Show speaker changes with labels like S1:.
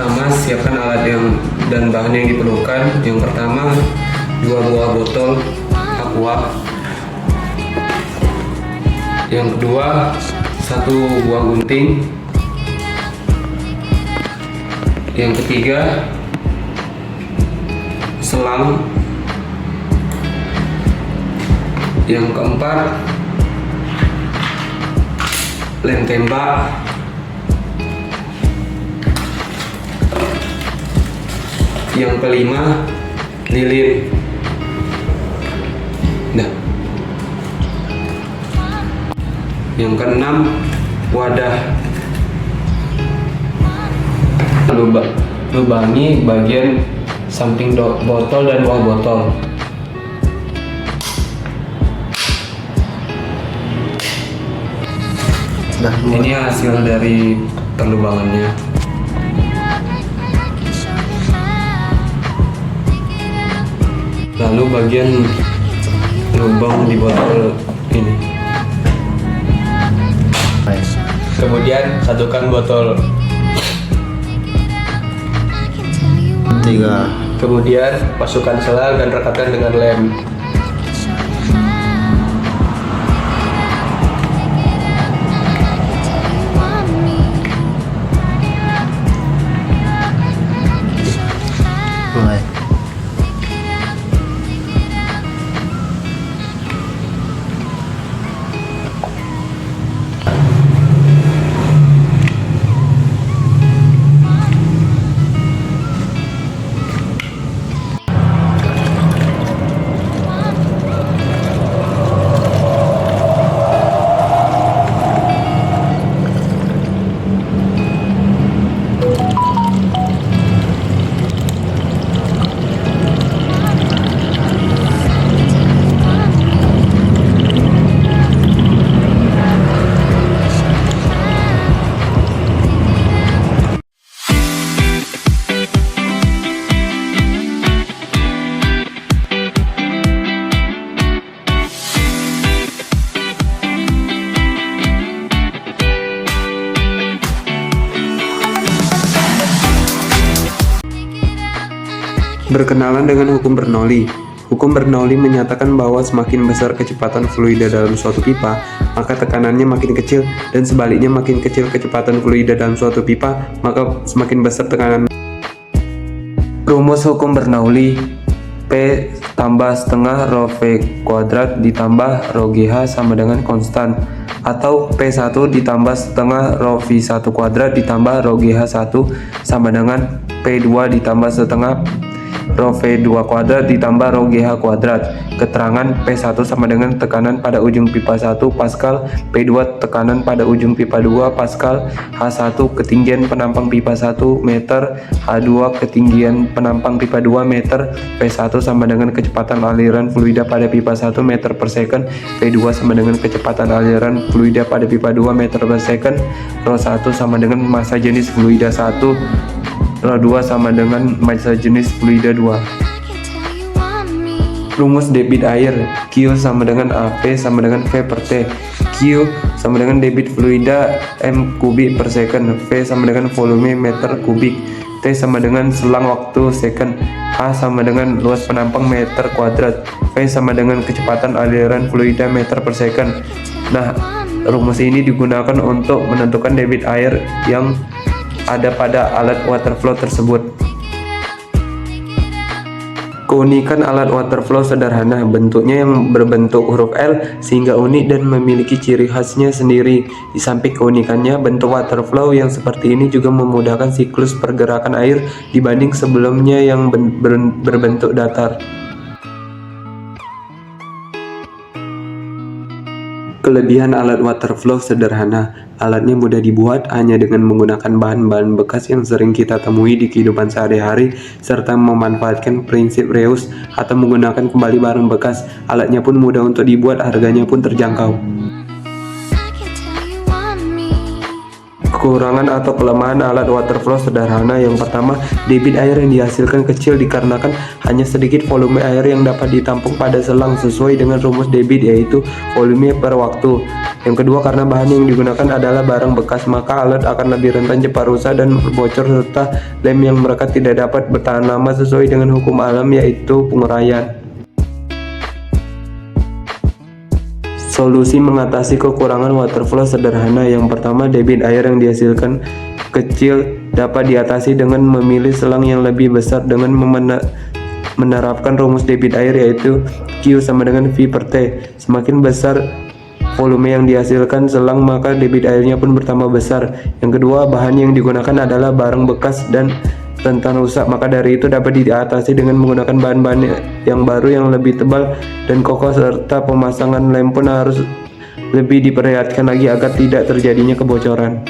S1: Pertama, siapkan alat dan bahan yang diperlukan. Yang pertama, 2 buah botol aqua. Yang kedua, 1 buah gunting. Yang ketiga, selang. Yang keempat, lem tembak. Yang kelima, lilin. Nah, yang keenam, wadah. Lubangi bagian samping botol dan bawah botol. Nah, ini hasil dari perlubangannya. Lalu bagian lubang di botol ini. Kemudian satukan botol.
S2: 3.
S1: Kemudian masukkan selang dan rekatkan dengan lem.
S2: Mulai.
S1: Berkenalan dengan hukum Bernoulli. Hukum Bernoulli menyatakan bahwa semakin besar kecepatan fluida dalam suatu pipa, maka tekanannya makin kecil, dan sebaliknya makin kecil kecepatan fluida dalam suatu pipa, maka semakin besar tekanan. Rumus hukum Bernoulli: P tambah setengah rho V kuadrat ditambah rho GH sama dengan konstan, atau P1 ditambah setengah rho V1 kuadrat ditambah rho GH1 sama dengan P2 ditambah setengah rho V2 kuadrat ditambah rho GH kuadrat. Keterangan: P1 sama dengan tekanan pada ujung pipa 1 Pascal, P2 tekanan pada ujung pipa 2 Pascal, H1 ketinggian penampang pipa 1 meter, H2 ketinggian penampang pipa 2 meter, P1 sama dengan kecepatan aliran fluida pada pipa 1 meter per second, P2 sama dengan kecepatan aliran fluida pada pipa 2 meter per second, rho 1 sama dengan massa jenis fluida 1, rho 2 sama dengan massa jenis fluida 2. Rumus debit air: Q sama dengan AP sama dengan V per T. Q sama dengan debit fluida M kubik per second, V sama dengan volume meter kubik, T sama dengan selang waktu second, H sama dengan luas penampang meter kuadrat, V sama dengan kecepatan aliran fluida meter per second. Nah, rumus ini digunakan untuk menentukan debit air yang ada pada alat water flow tersebut. Keunikan alat water flow sederhana, bentuknya yang berbentuk huruf L sehingga unik dan memiliki ciri khasnya sendiri. Di samping keunikannya, bentuk water flow yang seperti ini juga memudahkan siklus pergerakan air dibanding sebelumnya yang berbentuk datar. Kelebihan alat water flow sederhana. Alatnya mudah dibuat hanya dengan menggunakan bahan-bahan bekas yang sering kita temui di kehidupan sehari-hari, serta memanfaatkan prinsip reuse atau menggunakan kembali barang bekas. Alatnya pun mudah untuk dibuat, harganya pun terjangkau. Kekurangan atau kelemahan alat water flow sederhana. Yang pertama, debit air yang dihasilkan kecil dikarenakan hanya sedikit volume air yang dapat ditampung pada selang sesuai dengan rumus debit, yaitu volume per waktu. Yang kedua, karena bahan yang digunakan adalah barang bekas, maka alat akan lebih rentan cepat rusak dan bocor, serta lem yang merekat tidak dapat bertahan lama sesuai dengan hukum alam, yaitu penguraian. Solusi mengatasi kekurangan water flow sederhana. Yang pertama, debit air yang dihasilkan kecil dapat diatasi dengan memilih selang yang lebih besar dengan menerapkan rumus debit air, yaitu Q sama dengan V per T. Semakin besar volume yang dihasilkan selang, maka debit airnya pun bertambah besar. Yang kedua, bahan yang digunakan adalah barang bekas dan rentan rusak, maka dari itu dapat diatasi dengan menggunakan bahan-bahan yang baru yang lebih tebal dan kokoh, serta pemasangan lem pun harus lebih diperhatikan lagi agar tidak terjadinya kebocoran.